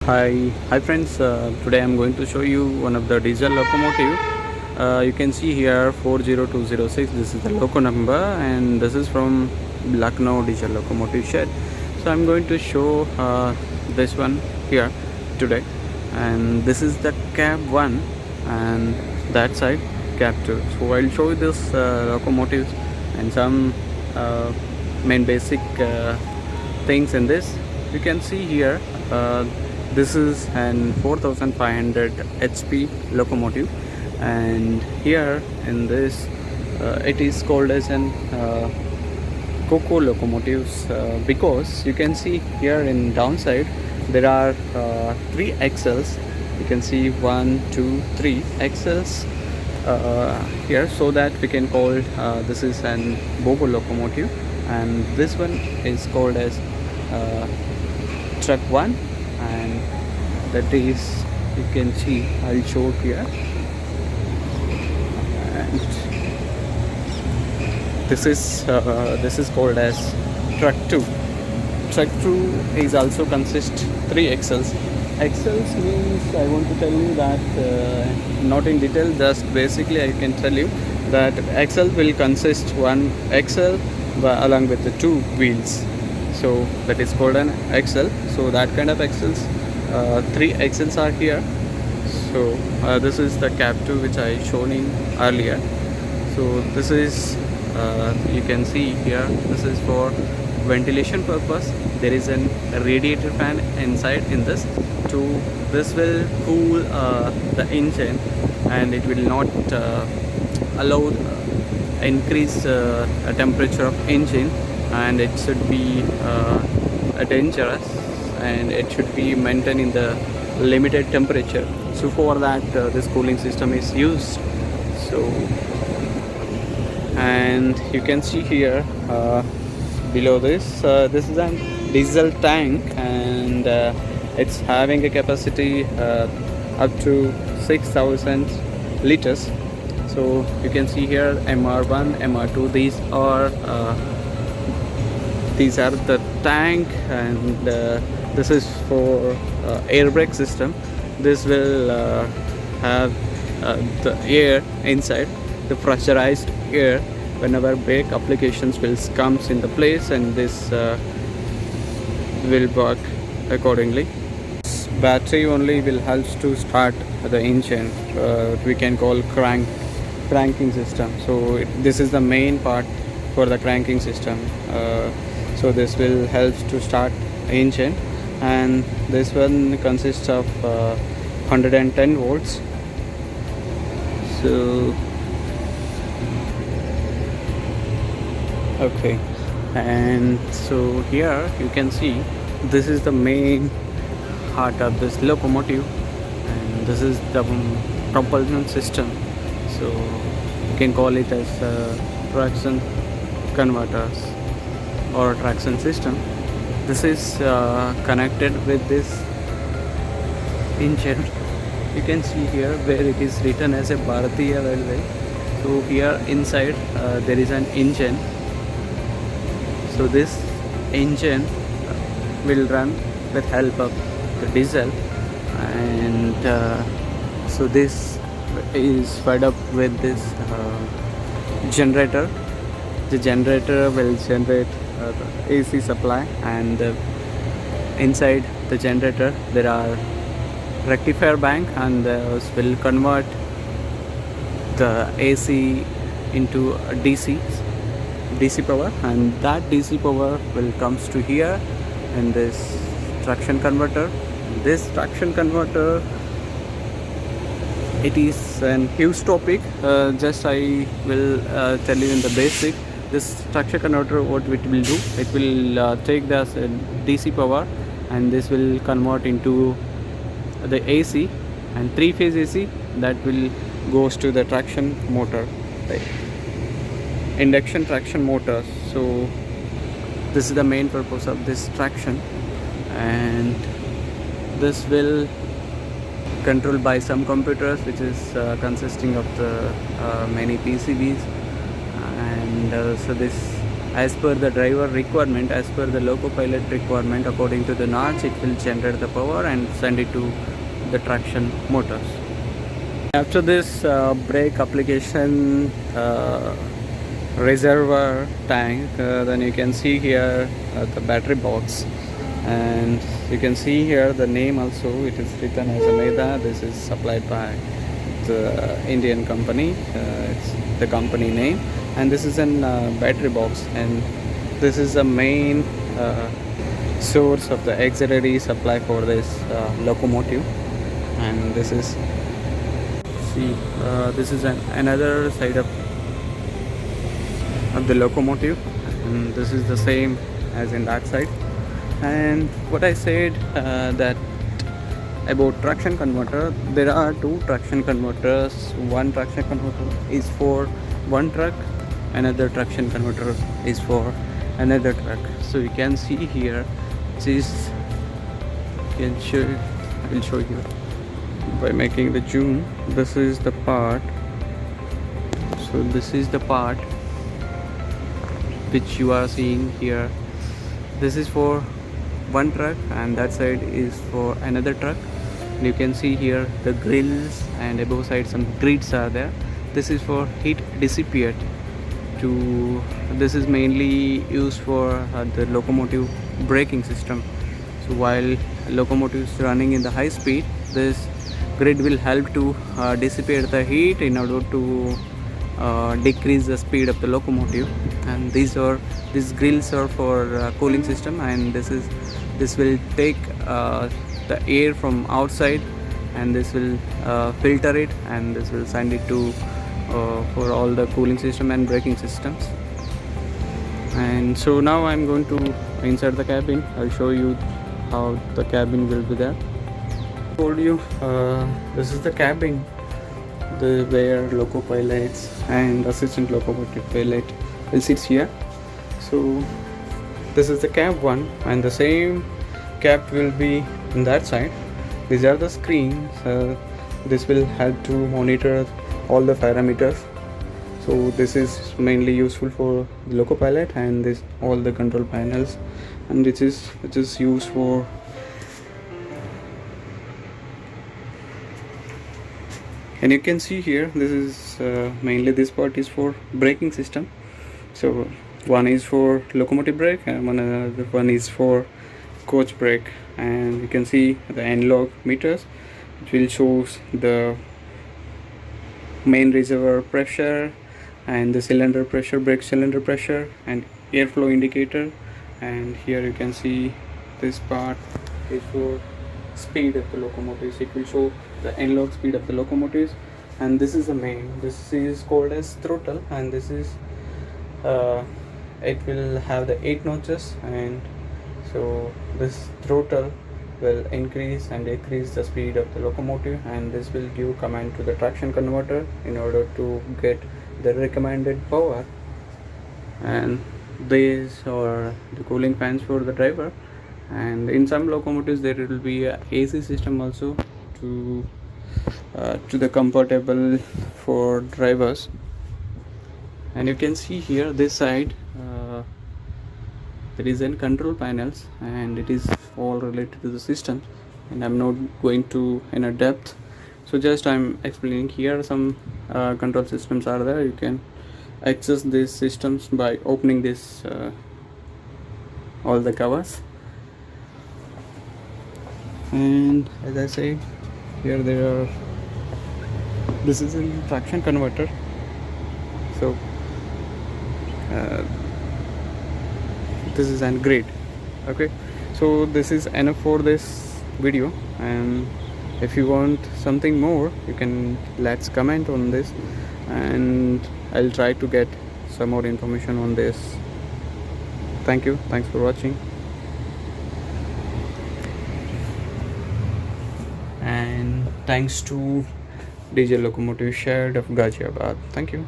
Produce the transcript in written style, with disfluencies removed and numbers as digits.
Hi friends. Today I'm going to show you one of the diesel locomotive. You can see here 40206. This is the loco number, and this is from Lucknow diesel locomotive shed. So I'm going to show this one here today, and this is the cab 1, and that side cab 2. So I'll show you this locomotives and some main basic things in this. You can see here. This is an 4500 HP locomotive, and here in this it is called as an Coco locomotives because you can see here in downside there are 3 axles. You can see 1, 2, 3 axles here, so that we can call this is an Bobo locomotive, and this one is called as truck 1, and that is, you can see, I'll show here, and this is called as truck 2. Truck 2 is also consist 3 axles. Axles means, I want to tell you that not in detail, just basically I can tell you that axle will consist 1 axle along with the 2 wheels, so that is called an axle. So that kind of axles, 3 axles are here. So this is the cab 2 which I shown in earlier. So this is you can see here, this is for ventilation purpose. There is an radiator fan inside in this. This will cool the engine, and it will not allow increase temperature of engine, and it should be dangerous, and it should be maintained in the limited temperature. So for that this cooling system is used. So, and you can see here below this, this is a diesel tank, and it's having a capacity up to 6000 liters. So you can see here MR1, MR2, these are the tank, and this is for air brake system. This will have the air inside, the pressurized air, whenever brake applications will comes into place, and this will work accordingly. Battery only will help to start the engine. We can call cranking system. So this is the main part for the cranking system. So this will help to start engine, and this one consists of 110 volts. So okay, and so here you can see this is the main heart of this locomotive, and this is the propulsion system. So you can call it as traction converters or traction system. This is connected with this engine. You can see here where it is written as a Bharatiya Railway. So here inside there is an engine. So this engine will run with help of the diesel, and so this is fed up with this generator. The generator will generate AC supply, and inside the generator there are rectifier bank, and those will convert the AC into DC power, and that DC power will comes to here in this traction converter. This traction converter, it is an huge topic. Just I will tell you in the basic. This traction converter, what it will do, it will take the DC power, and this will convert into the AC, and 3-phase AC that will goes to the traction motor, right? Induction traction motor. So this is the main purpose of this traction, and this will controlled by some computers, which is consisting of the many PCBs, and so this as per the driver requirement, as per the loco pilot requirement, according to the notch, it will generate the power and send it to the traction motors. After this brake application reservoir tank, then you can see here the battery box, and you can see here the name also. It is written as Ameda. This is supplied by the Indian company. It's the company name, and this is an battery box, and this is the main source of the auxiliary supply for this locomotive. And this is, see, this is another side of the locomotive, and this is the same as in that side. And what I said that about traction converter, there are two traction converters. One traction converter is for one truck, another traction converter is for another truck. So you can see here, this can show, I will show you by making the zoom. This is the part, so this is the part which you are seeing here. This is for one truck and that side is for another truck. And you can see here the grills, and above side some grids are there. This is for heat dissipate to, this is mainly used for the locomotive braking system. So while locomotive is running in the high speed, this grid will help to dissipate the heat in order to decrease the speed of the locomotive. And these grills are for cooling system, and this will take the air from outside, and this will filter it, and this will send it to for all the cooling system and braking systems. And so now I'm going to inside the cabin. I'll show you how the cabin will be there. I told you this is the cabin, where loco pilots and assistant locomotive pilot will sit here. So this is the cab one, and the same cab will be in that side. These are the screens. This will help to monitor all the parameters. So this is mainly useful for the loco pilot, and this all the control panels, and which is used for and you can see here, this is mainly, this part is for braking system. So one is for locomotive brake and another one is for coach brake. And you can see the analog meters, which will show the main reservoir pressure and the cylinder pressure, brake cylinder pressure, and airflow indicator. And here you can see this part is for speed of the locomotives. It will show the analog speed of the locomotives. And this is the main, this is called as throttle, and this is it will have the 8 notches, and so this throttle will increase and decrease the speed of the locomotive, and this will give command to the traction converter in order to get the recommended power. And these are the cooling fans for the driver. And in some locomotives there will be a AC system also to the comfortable for drivers. And you can see here this side there is a control panels, and it is all related to the system, and I'm not going to in a depth, so just I'm explaining here. Some control systems are there. You can access these systems by opening this all the covers. And as I said, here there are, this is a traction converter. So this is an grid. Okay, so this is enough for this video, and if you want something more, you can let's comment on this, and I'll try to get some more information on this. Thank you, thanks for watching, and thanks to DJ Locomotive Shed of Ghaziabad. Thank you.